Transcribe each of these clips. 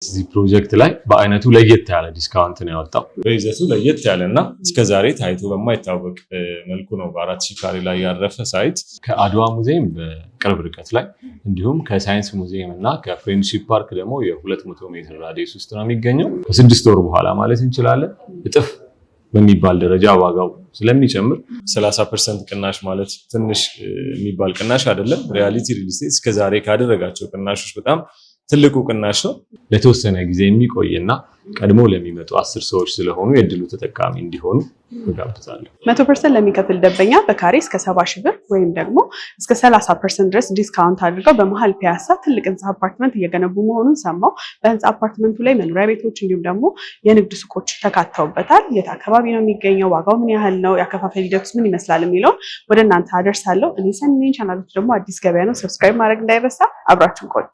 እዚህ ፕሮጀክት ላይ በአይነቱ ለየት ያለ ዲስካውንት ነው ያወጣው። በይዘቱ ለየት ያለና እስከዛሬ ታይቶ በማይታወቅ መልኩ ነው በ4000 ካሬ ላይ ያረፈ ሳይት ከአድዋ ሙዚየም በቅርብ ርቀት ላይ እንዲሁም ከሳይንስ ሙዚየም እና ከፍሬንድሺፕ ፓርክ ደግሞ የ200 ሜትር ራዲየስ ውስጥ ነው የሚገኘው። ከ6 ወር በኋላ ማለት እንችላለን እጥፍ በሚባል ደረጃ ዋጋው ስለሚጨምር 30% ቅናሽ ማለት ትንሽ የሚባል ቅናሽ አይደለም። ሪያሊቲ ሪል ስቴት እስከዛሬ ካደረጋቸው ቅናሾች በጣም ትልቁ ቅናሽ ነው። ለተወሰነ ጊዜ የሚቆይና ቀድሞ ለሚመጡ 10 ሰዎች ስለሆኑ የድሉ ተጠቃሚ እንዲሆኑ እጋብዛለሁ። 100% ለሚከፍል ደንበኛ በካሬ እስከ 70,000 ብር ወይም ደግሞ እስከ 30% ድረስ ዲስካውንት አድርገው በመሃል ፒያሳ ትልቅ ህንፃ አፓርትመንት እየገነቡ መሆኑን ሰማው። በህንፃ አፓርትመንቱ ላይ መኖሪያ ቤቶች እንዲሁም ደግሞ የንግድ ሱቆች ተካተውበታል። የት አካባቢ ነው የሚገኘው? ዋጋው ምን ያህል ነው? የአከፋፈል ሂደቱስ ምን ይመስላል የሚለውን ወደ እናንተ አደርሳለሁ። እኔ ሰኔ ቻናሎች ደግሞ አዲስ ገበያ ነው። ሰብስክራይብ ማድረግ እንዳይረሳ። አብራችሁን ቆዩ።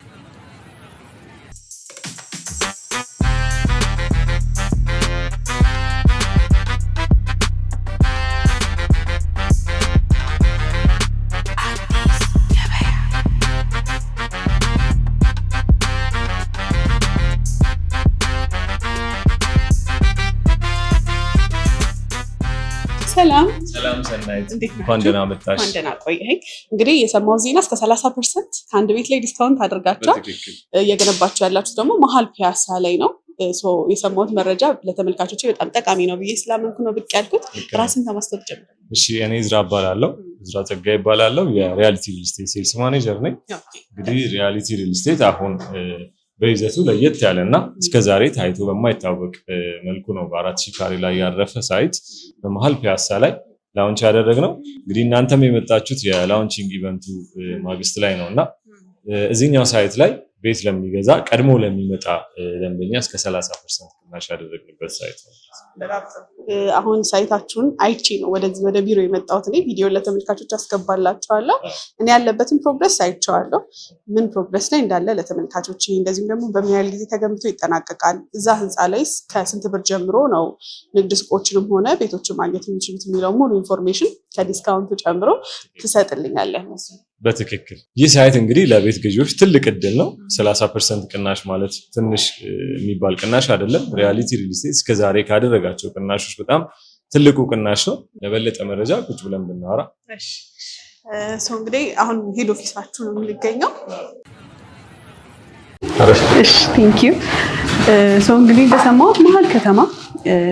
ሰላም ሰናይት፣ እንኳን ደህና መጣሽ። እንኳን ደህና ቆየኸኝ። እንግዲህ የሰማው ዜና እስከ 30% ከአንድ ቤት ላይ ዲስካውንት አድርጋችሁ እየገነባችሁ ያላችሁት ደግሞ መሀል ፒያሳ ላይ ነው። የሰማሁት መረጃ ለተመልካቾች በጣም ጠቃሚ ነው ብዬ ስላመንኩ ነው ብቅ ያልኩት። ራስን ከማስተዋወቅ ጀምር። እሺ፣ እኔ እዝራ እባላለሁ። እዝራ ጸጋይ እባላለሁ። የሪያሊቲ ሪል ስቴት ሴልስ ማኔጀር ነኝ። እንግዲህ ሪያሊቲ ሪል ስቴት አሁን በይዘቱ ለየት ያለና እስከዛሬ ታይቶ በማይታወቅ መልኩ ነው በ4000 ካሬ ላይ ያረፈ ሳይት በመሃል ፒያሳ ላይ ላውንች ያደረግነው። እንግዲህ እናንተም የመጣችሁት የላውንቺንግ ኢቨንቱ ማግስት ላይ ነውና እዚህኛው ሳይት ላይ ቤት ለሚገዛ ቀድሞ ለሚመጣ ደንበኛ እስከ 30% ቅናሽ ያደረግንበት ሳይት ነው። አሁን ሳይታችሁን አይቼ ነው ወደ ቢሮ የመጣሁት። እኔ ቪዲዮ ለተመልካቾች አስገባላችኋለሁ። እኔ ያለበትን ፕሮግረስ አይቼዋለሁ። ምን ፕሮግረስ ላይ እንዳለ ለተመልካቾች፣ እንደዚሁም ደግሞ በምን ያህል ጊዜ ተገንብቶ ይጠናቀቃል፣ እዛ ህንፃ ላይ ከስንት ብር ጀምሮ ነው ንግድ ሱቆችንም ሆነ ቤቶችን ማግኘት የሚችሉት የሚለው ሙሉ ኢንፎርሜሽን ከዲስካውንቱ ጨምሮ ትሰጥልኛለህ? በትክክል ይህ ሳይት እንግዲህ ለቤት ገዢዎች ትልቅ እድል ነው። 30% ቅናሽ ማለት ትንሽ የሚባል ቅናሽ አይደለም። ሪያሊቲ ሪል ስቴት እስከዛሬ ካደረጋቸው ቅናሾች በጣም ትልቁ ቅናሽ ነው። ለበለጠ መረጃ ቁጭ ብለን ብናወራ። እንግዲህ አሁን ሄድ ኦፊሳችሁ ነው የምንገኘው። እሺ፣ ቴንክ ዩ። እንግዲህ እንደሰማሁት መሀል ከተማ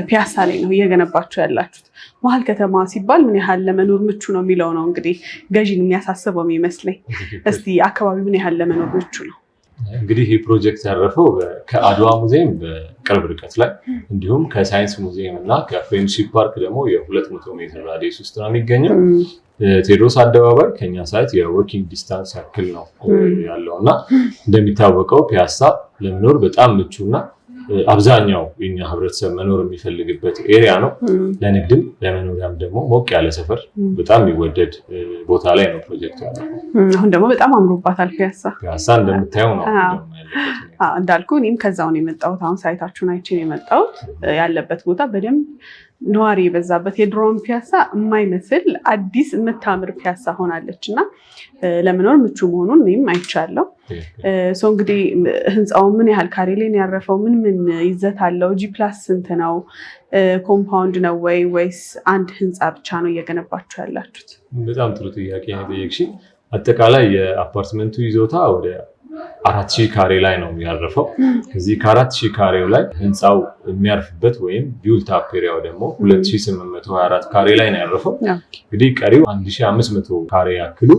ፒያሳ ላይ ነው እየገነባችሁ ያላችሁት። መሀል ከተማ ሲባል ምን ያህል ለመኖር ምቹ ነው የሚለው ነው እንግዲህ ገዢን የሚያሳስበው የሚመስለኝ። እስቲ አካባቢ ምን ያህል ለመኖር ምቹ ነው? እንግዲህ ይህ ፕሮጀክት ያረፈው ከአድዋ ሙዚየም በቅርብ ርቀት ላይ እንዲሁም ከሳይንስ ሙዚየም እና ከፍሬንድሺፕ ፓርክ ደግሞ የ200 ሜትር ራዲየስ ውስጥ ነው የሚገኘው። ቴዎድሮስ አደባባይ ከኛ ሳይት የወኪንግ ዲስታንስ ያክል ነው ያለው እና እንደሚታወቀው ፒያሳ ለመኖር በጣም ምቹና አብዛኛው የኛ ህብረተሰብ መኖር የሚፈልግበት ኤሪያ ነው። ለንግድም ለመኖሪያም ደግሞ ሞቅ ያለ ሰፈር በጣም የሚወደድ ቦታ ላይ ነው ፕሮጀክቱ ያለው። አሁን ደግሞ በጣም አምሮባታል ፒያሳ እንደምታየው ነው እንዳልኩ። እኔም ከዛው ነው የመጣሁት። አሁን ሳይታችሁን አይቼ ነው የመጣሁት። ያለበት ቦታ በደንብ ነዋሪ የበዛበት የድሮን ፒያሳ የማይመስል አዲስ የምታምር ፒያሳ ሆናለች እና ለመኖር ምቹ መሆኑን እኔም አይቻለሁ። እንግዲህ ህንፃው ምን ያህል ካሬ ላይ ያረፈው? ምን ይዘት አለው? G+ ስንት ነው? ኮምፓውንድ ነው ወይስ አንድ ህንፃ ብቻ ነው እየገነባችሁ ያላችሁት? በጣም ጥሩ ጥያቄ ነው የጠየቅሽኝ። አጠቃላይ የአፓርትመንቱ ይዞታ ወደ 4000 ካሬ ላይ ነው ያረፈው። ከዚህ ከ4000 ካሬው ላይ ህንፃው የሚያርፍበት ወይም ቢውልት አፕ ኤሪያው ደግሞ 2824 ካሬ ላይ ነው ያረፈው። እንግዲህ ቀሪው 1500 ካሬ ያክሉ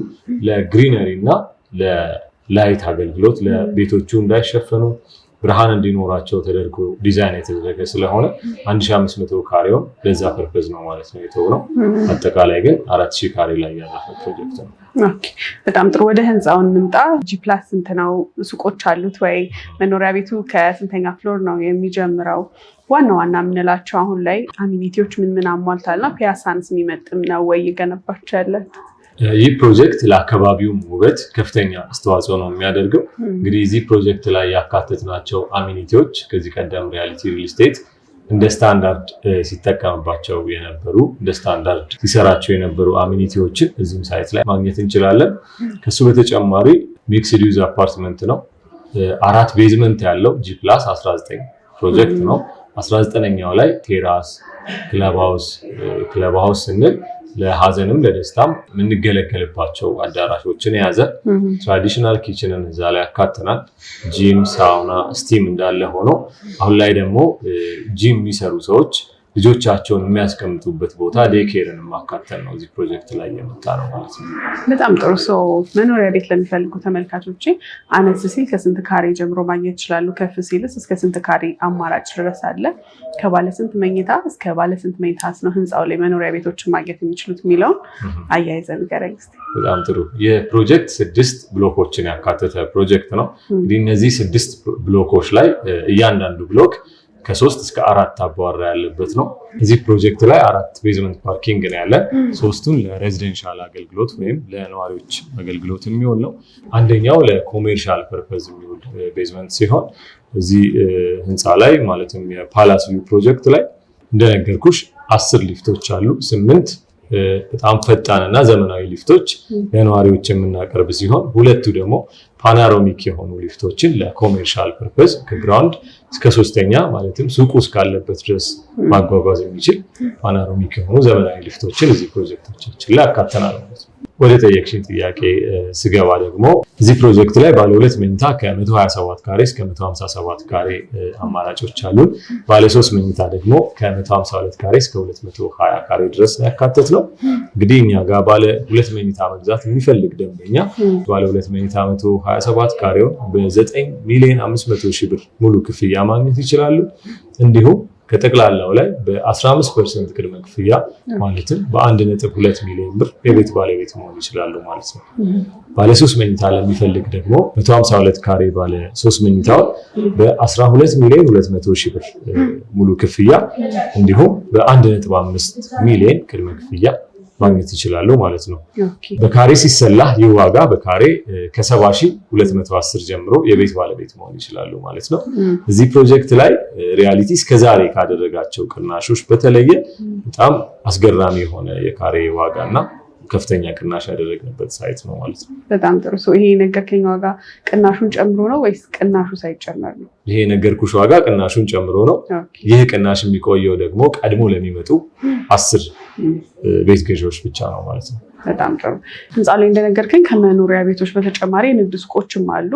ለግሪነሪ እና ለላይት አገልግሎት ለቤቶቹ እንዳይሸፈኑ ብርሃን እንዲኖራቸው ተደርጎ ዲዛይን የተደረገ ስለሆነ 1500 ካሬውን ለዛ ፐርፐዝ ነው ማለት ነው የተወነው። አጠቃላይ ግን 4000 ካሬ ላይ ያረፈ ፕሮጀክት ነው። ኦኬ፣ በጣም ጥሩ። ወደ ህንፃው እንምጣ። G+ ስንት ነው? ሱቆች አሉት ወይ? መኖሪያ ቤቱ ከስንተኛ ፍሎር ነው የሚጀምረው? ዋና ዋና የምንላቸው አሁን ላይ አሚኒቲዎች ምን አሟልታልና ፒያሳንስ የሚመጥም ነው ወይ እየገነባችሁ ያላችሁት? ይህ ፕሮጀክት ለአካባቢውም ውበት ከፍተኛ አስተዋጽኦ ነው የሚያደርገው። እንግዲህ እዚህ ፕሮጀክት ላይ ያካተትናቸው አሚኒቲዎች ከዚህ ቀደም ሪያሊቲ ሪል ስቴት እንደ ስታንዳርድ ሲጠቀምባቸው የነበሩ እንደ ስታንዳርድ ሲሰራቸው የነበሩ አሚኒቲዎችን እዚህም ሳይት ላይ ማግኘት እንችላለን። ከሱ በተጨማሪ ሚክስድ ዩዝ አፓርትመንት ነው። 4 ቤዝመንት ያለው G+19 ፕሮጀክት ነው። 19ኛው ላይ ቴራስ፣ ክለብ ሃውስ ስንል ለሀዘንም ለደስታም የምንገለገልባቸው አዳራሾችን የያዘ ትራዲሽናል ኪችንን እዛ ላይ ያካተናል። ጂም፣ ሳውና፣ ስቲም እንዳለ ሆኖ አሁን ላይ ደግሞ ጂም የሚሰሩ ሰዎች ልጆቻቸውን የሚያስቀምጡበት ቦታ ዴኬርን ማካተል ነው እዚህ ፕሮጀክት ላይ የመጣ ነው ማለት ነው። በጣም ጥሩ። ሰው መኖሪያ ቤት ለሚፈልጉ ተመልካቾች አነስ ሲል ከስንት ካሬ ጀምሮ ማግኘት ይችላሉ? ከፍ ሲልስ እስከ ስንት ካሬ አማራጭ ድረስ አለ? ከባለስንት መኝታ እስከ ባለስንት መኝታስ ነው ህንፃው ላይ መኖሪያ ቤቶችን ማግኘት የሚችሉት የሚለውን አያይዘን ንገረኝ እስኪ። በጣም ጥሩ። የፕሮጀክት 6 ብሎኮችን ያካተተ ፕሮጀክት ነው። እንግዲህ እነዚህ 6 ብሎኮች ላይ እያንዳንዱ ብሎክ ከ3 እስከ 4 አባወራ ያለበት ነው። እዚህ ፕሮጀክት ላይ 4 ቤዝመንት ፓርኪንግ ነው ያለ። 3ቱን ለሬዚደንሻል አገልግሎት ወይም ለነዋሪዎች አገልግሎት የሚውል ነው። አንደኛው ለኮሜርሻል ፐርፐዝ የሚውል ቤዝመንት ሲሆን እዚህ ህንፃ ላይ ማለትም የፓላስ ቪው ፕሮጀክት ላይ እንደነገርኩሽ 10 ሊፍቶች አሉ። 8 በጣም ፈጣን እና ዘመናዊ ሊፍቶች ለነዋሪዎች የምናቀርብ ሲሆን 2ቱ ደግሞ ፓናሮሚክ የሆኑ ሊፍቶችን ለኮሜርሻል ፐርፐዝ ከግራውንድ እስከ 3ኛ ማለትም ሱቁ እስካለበት ድረስ ማጓጓዝ የሚችል ፓናሮሚክ የሆኑ ዘመናዊ ሊፍቶችን እዚህ ፕሮጀክቶቻችን ላይ አካተናል ማለት ነው። ወደ ጠየቅሽኝ ጥያቄ ስገባ ደግሞ እዚህ ፕሮጀክት ላይ ባለ 2 መኝታ ከ127 ካሬ እስከ 157 ካሬ አማራጮች አሉን። ባለ 3 መኝታ ደግሞ ከ152 ካሬ እስከ 220 ካሬ ድረስ ያካተት ነው። እንግዲህ እኛ ጋር ባለ 2 መኝታ መግዛት የሚፈልግ ደንበኛ ባለ 2 መኝታ 127 ካሬውን በ9,500,000 ብር ሙሉ ክፍያ ማግኘት ይችላሉ። እንዲሁም ከጠቅላላው ላይ በ15% ቅድመ ክፍያ ማለትም በ1.2 ሚሊዮን ብር የቤት ባለቤት መሆን ይችላሉ ማለት ነው። ባለ 3 መኝታ ለሚፈልግ ደግሞ 152 ካሬ ባለ 3 መኝታው በ12,200,000 ብር ሙሉ ክፍያ እንዲሁም በ1.5 ሚሊዮን ቅድመ ክፍያ ማግኘት ይችላሉ ማለት ነው። በካሬ ሲሰላ ይህ ዋጋ በካሬ ከ70,210 ጀምሮ የቤት ባለቤት መሆን ይችላሉ ማለት ነው። እዚህ ፕሮጀክት ላይ ሪያሊቲ እስከዛሬ ካደረጋቸው ቅናሾች በተለየ በጣም አስገራሚ የሆነ የካሬ ዋጋና ከፍተኛ ቅናሽ ያደረግንበት ሳይት ነው ማለት ነው። በጣም ጥሩ። ይሄ ነገርከኝ ዋጋ ቅናሹን ጨምሮ ነው ወይስ ቅናሹ ሳይጨመር ነው? ይሄ ነገርኩሽ ዋጋ ቅናሹን ጨምሮ ነው። ይህ ቅናሽ የሚቆየው ደግሞ ቀድሞ ለሚመጡ 10 ቤት ገዢዎች ብቻ ነው ማለት ነው። በጣም ጥሩ። ህንፃ ላይ እንደነገርከኝ ከመኖሪያ ቤቶች በተጨማሪ የንግድ ሱቆችም አሉ።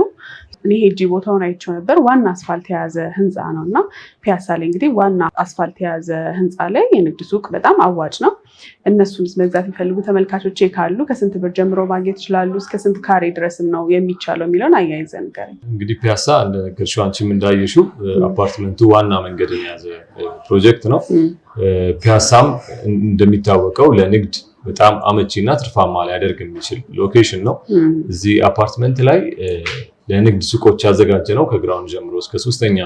እኔ ሄጂ ቦታውን አይቼው ነበር። ዋና አስፋልት የያዘ ህንፃ ነው እና ፒያሳ ላይ እንግዲህ ዋና አስፋልት የያዘ ህንፃ ላይ የንግድ ሱቅ በጣም አዋጭ ነው። እነሱን መግዛት የሚፈልጉ ተመልካቾች ካሉ ከስንት ብር ጀምሮ ማግኘት ይችላሉ? እስከ ስንት ካሬ ድረስም ነው የሚቻለው የሚለውን አያይዘን ንገረኝ። እንግዲህ ፒያሳ እንደነገርሽው አንቺም እንዳየሽው አፓርትመንቱ ዋና መንገድን የያዘ ፕሮጀክት ነው። ፒያሳም እንደሚታወቀው ለንግድ በጣም አመቺና ትርፋማ ሊያደርግ የሚችል ሎኬሽን ነው። እዚህ አፓርትመንት ላይ ለንግድ ሱቆች ያዘጋጀ ነው። ከግራውንድ ጀምሮ እስከ 3ኛ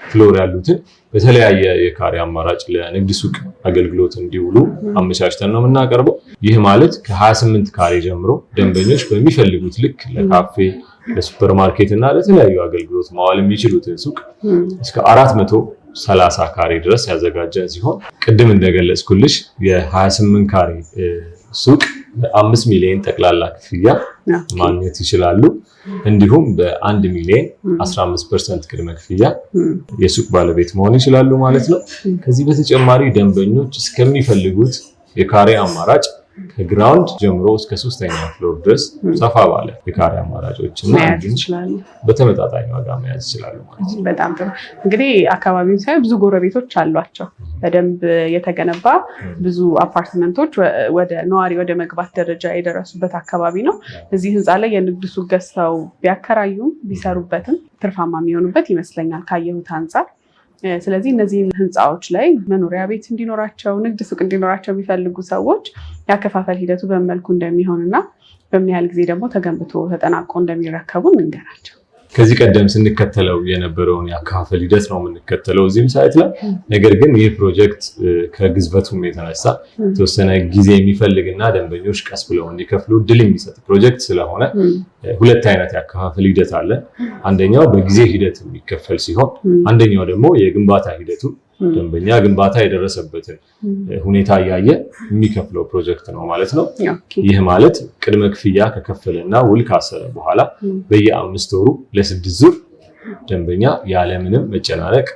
ፍሎር ያሉትን በተለያየ የካሬ አማራጭ ለንግድ ሱቅ አገልግሎት እንዲውሉ አመቻችተን ነው የምናቀርበው። ይህ ማለት ከ28 ካሬ ጀምሮ ደንበኞች በሚፈልጉት ልክ ለካፌ፣ ለሱፐርማርኬት እና ለተለያዩ አገልግሎት ማዋል የሚችሉትን ሱቅ እስከ 430 ካሬ ድረስ ያዘጋጀን ሲሆን ቅድም እንደገለጽኩልሽ የ28 ካሬ ሱቅ በ5 ሚሊዮን ጠቅላላ ክፍያ ማግኘት ይችላሉ። እንዲሁም በ1 ሚሊዮን 15% ቅድመ ክፍያ የሱቅ ባለቤት መሆን ይችላሉ ማለት ነው። ከዚህ በተጨማሪ ደንበኞች እስከሚፈልጉት የካሬ አማራጭ ከግራውንድ ጀምሮ እስከ 3ኛ ፍሎር ድረስ ሰፋ ባለ የካሬ አማራጮች እና በተመጣጣኝ ዋጋ መያዝ ይችላሉ ማለት ነው። በጣም ጥሩ። እንግዲህ አካባቢው ሳይ ብዙ ጎረቤቶች አሏቸው። በደንብ የተገነባ ብዙ አፓርትመንቶች ወደ ነዋሪ ወደ መግባት ደረጃ የደረሱበት አካባቢ ነው። እዚህ ህንፃ ላይ የንግድ ሱቅ ገዝተው ቢያከራዩም ቢሰሩበትም ትርፋማ የሚሆኑበት ይመስለኛል ካየሁት አንፃር። ስለዚህ እነዚህ ህንፃዎች ላይ መኖሪያ ቤት እንዲኖራቸው፣ ንግድ ሱቅ እንዲኖራቸው የሚፈልጉ ሰዎች ያከፋፈል ሂደቱ በምን መልኩ እንደሚሆንና በምን ያህል ጊዜ ደግሞ ተገንብቶ ተጠናቆ እንደሚረከቡ እንንገራቸው። ከዚህ ቀደም ስንከተለው የነበረውን የአከፋፈል ሂደት ነው የምንከተለው እዚህም ሳይት ላይ። ነገር ግን ይህ ፕሮጀክት ከግዝበቱም የተነሳ የተወሰነ ጊዜ የሚፈልግና ደንበኞች ቀስ ብለው እንዲከፍሉ እድል የሚሰጥ ፕሮጀክት ስለሆነ 2 አይነት የአከፋፈል ሂደት አለ። አንደኛው በጊዜ ሂደት የሚከፈል ሲሆን፣ አንደኛው ደግሞ የግንባታ ሂደቱ ደንበኛ ግንባታ የደረሰበትን ሁኔታ እያየ የሚከፍለው ፕሮጀክት ነው ማለት ነው። ይህ ማለት ቅድመ ክፍያ ከከፈለና ውል ካሰረ በኋላ በየ5 ወሩ ለ6 ዙር ደንበኛ ያለምንም መጨናነቅ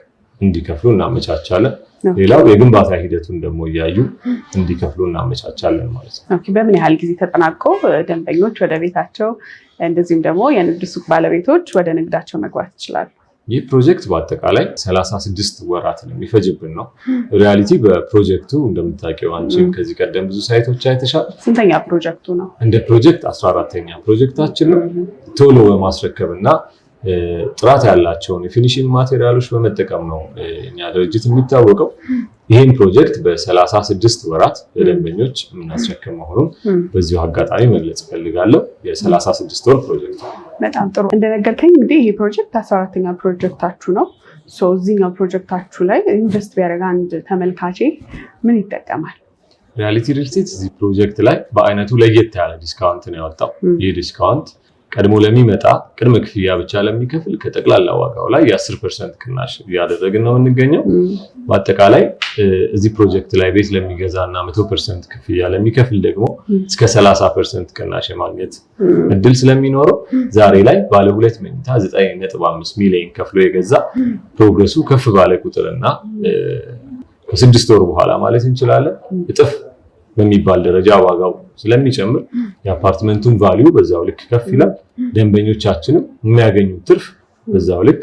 እንዲከፍሉ እናመቻቻለን። ሌላው የግንባታ ሂደቱን ደግሞ እያዩ እንዲከፍሉ እናመቻቻለን ማለት ነው። በምን ያህል ጊዜ ተጠናቆ ደንበኞች ወደ ቤታቸው እንደዚህም ደግሞ የንግድ ሱቅ ባለቤቶች ወደ ንግዳቸው መግባት ይችላሉ? ይህ ፕሮጀክት በአጠቃላይ 36 ወራትን የሚፈጅብን ነው። ሪያሊቲ በፕሮጀክቱ እንደምታውቂው አንቺም ከዚህ ቀደም ብዙ ሳይቶች አይተሻል። ስንተኛ ፕሮጀክቱ ነው? እንደ ፕሮጀክት 14ኛ ፕሮጀክታችን ነው። ቶሎ በማስረከብ እና ጥራት ያላቸውን የፊኒሽንግ ማቴሪያሎች በመጠቀም ነው እኛ ድርጅት የሚታወቀው። ይህን ፕሮጀክት በ36 ወራት ለደንበኞች የምናስረክብ መሆኑን በዚሁ አጋጣሚ መግለጽ እፈልጋለሁ። የ36 ወር ፕሮጀክት ነው። በጣም ጥሩ። እንደነገርከኝ እንግዲህ ይህ ፕሮጀክት 14ኛ ፕሮጀክታችሁ ነው። እዚህኛው ፕሮጀክታችሁ ላይ ኢንቨስት ቢያደርግ አንድ ተመልካቼ ምን ይጠቀማል? ሪያሊቲ ሪል ስቴት እዚህ ፕሮጀክት ላይ በአይነቱ ለየት ያለ ዲስካውንት ነው ያወጣው። ይህ ዲስካውንት ቀድሞ ለሚመጣ ቅድመ ክፍያ ብቻ ለሚከፍል ከጠቅላላ ዋጋው ላይ የ10% ቅናሽ እያደረግን ነው የምንገኘው። በአጠቃላይ እዚህ ፕሮጀክት ላይ ቤት ለሚገዛ እና 100% ክፍያ ለሚከፍል ደግሞ እስከ 30% ቅናሽ የማግኘት እድል ስለሚኖረው ዛሬ ላይ ባለ 2 መኝታ 9.5 ሚሊዮን ከፍሎ የገዛ ፕሮግረሱ ከፍ ባለ ቁጥርና ከ6 ወር በኋላ ማለት እንችላለን እጥፍ በሚባል ደረጃ ዋጋው ስለሚጨምር የአፓርትመንቱን ቫልዩ በዛው ልክ ከፍ ይላል። ደንበኞቻችንም የሚያገኙት ትርፍ በዛው ልክ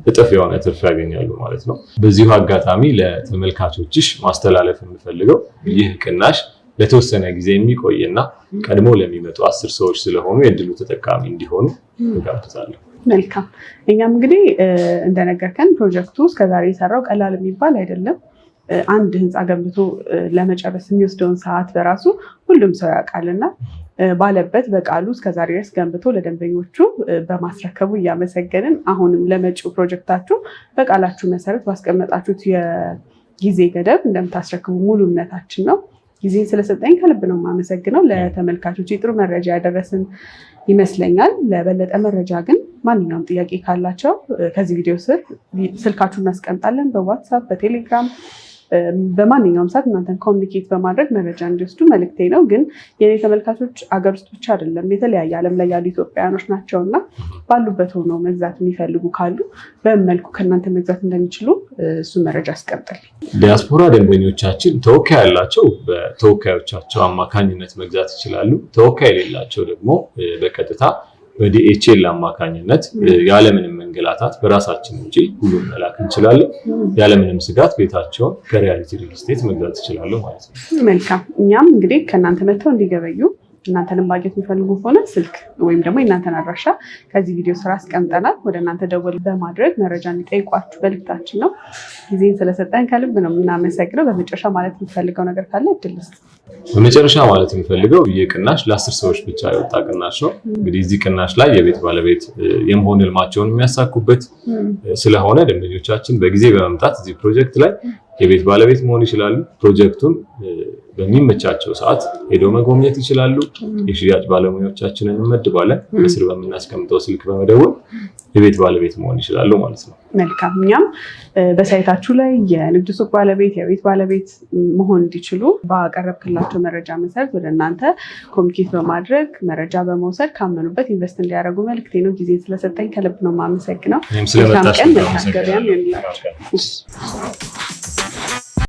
እጥፍ የሆነ ትርፍ ያገኛሉ ማለት ነው። በዚሁ አጋጣሚ ለተመልካቾችሽ ማስተላለፍ የምፈልገው ይህ ቅናሽ ለተወሰነ ጊዜ የሚቆይና ቀድሞ ለሚመጡ 10 ሰዎች ስለሆኑ የእድሉ ተጠቃሚ እንዲሆኑ እጋብዛለሁ። መልካም። እኛም እንግዲህ እንደነገርከን ፕሮጀክቱ እስከዛሬ የሰራው ቀላል የሚባል አይደለም። አንድ ህንፃ ገንብቶ ለመጨረስ የሚወስደውን ሰዓት በራሱ ሁሉም ሰው ያውቃልና ባለበት በቃሉ እስከዛሬ ድረስ ገንብቶ ለደንበኞቹ በማስረከቡ እያመሰገንን አሁንም ለመጪው ፕሮጀክታችሁ በቃላችሁ መሰረት ባስቀመጣችሁት የጊዜ ገደብ እንደምታስረክቡ ሙሉ እምነታችን ነው። ጊዜን ስለሰጠኝ ከልብ ነው የማመሰግነው። ለተመልካቾች ጥሩ መረጃ ያደረስን ይመስለኛል። ለበለጠ መረጃ ግን ማንኛውም ጥያቄ ካላቸው ከዚህ ቪዲዮ ስር ስልካችሁን እናስቀምጣለን። በዋትሳፕ በቴሌግራም በማንኛውም ሰዓት እናንተን ኮሚኒኬት በማድረግ መረጃ እንዲወስዱ መልእክቴ ነው። ግን የኔ ተመልካቾች አገር ውስጥ ብቻ አይደለም የተለያየ ዓለም ላይ ያሉ ኢትዮጵያውያኖች ናቸውና ባሉበት ሆነው መግዛት የሚፈልጉ ካሉ በምን መልኩ ከእናንተ መግዛት እንደሚችሉ እሱ መረጃ አስቀምጣል። ዲያስፖራ ደንበኞቻችን ተወካይ ያላቸው በተወካዮቻቸው አማካኝነት መግዛት ይችላሉ። ተወካይ የሌላቸው ደግሞ በቀጥታ በዲኤችኤል አማካኝነት ያለምንም መንገላታት በራሳችን እንጂ ሁሉም መላክ እንችላለን። ያለምንም ስጋት ቤታቸውን ከሪያሊቲ ሪል ስቴት መግዛት ይችላሉ ማለት ነው። መልካም። እኛም እንግዲህ ከእናንተ መጥተው እንዲገበዩ እናንተንም ማግኘት የሚፈልጉ ከሆነ ስልክ ወይም ደግሞ የእናንተን አድራሻ ከዚህ ቪዲዮ ስራ አስቀምጠናል። ወደ እናንተ ደወል በማድረግ መረጃ እንዲጠይቋችሁ መልእክታችን ነው። ጊዜን ስለሰጠን ከልብ ነው የምናመሰግነው። በመጨረሻ ማለት የምትፈልገው ነገር ካለ እድል ስጥ። በመጨረሻ ማለት የምፈልገው ይህ ቅናሽ ለ10 ሰዎች ብቻ የወጣ ቅናሽ ነው። እንግዲህ እዚህ ቅናሽ ላይ የቤት ባለቤት የመሆን ህልማቸውን የሚያሳኩበት ስለሆነ ደንበኞቻችን በጊዜ በመምጣት እዚህ ፕሮጀክት ላይ የቤት ባለቤት መሆን ይችላሉ። ፕሮጀክቱን በሚመቻቸው ሰዓት ሄደው መጎብኘት ይችላሉ። የሽያጭ ባለሙያዎቻችንን እንመድባለን። በስር በምናስቀምጠው ስልክ በመደወል የቤት ባለቤት መሆን ይችላሉ ማለት ነው። መልካም። እኛም በሳይታችሁ ላይ የንግድ ሱቅ ባለቤት የቤት ባለቤት መሆን እንዲችሉ ባቀረብክላቸው መረጃ መሰረት ወደ እናንተ ኮሚኒኬት በማድረግ መረጃ በመውሰድ ካመኑበት ኢንቨስት እንዲያደርጉ መልክቴ ነው። ጊዜ ስለሰጠኝ ከልብ ነው የማመሰግነው። ስለመጣሽ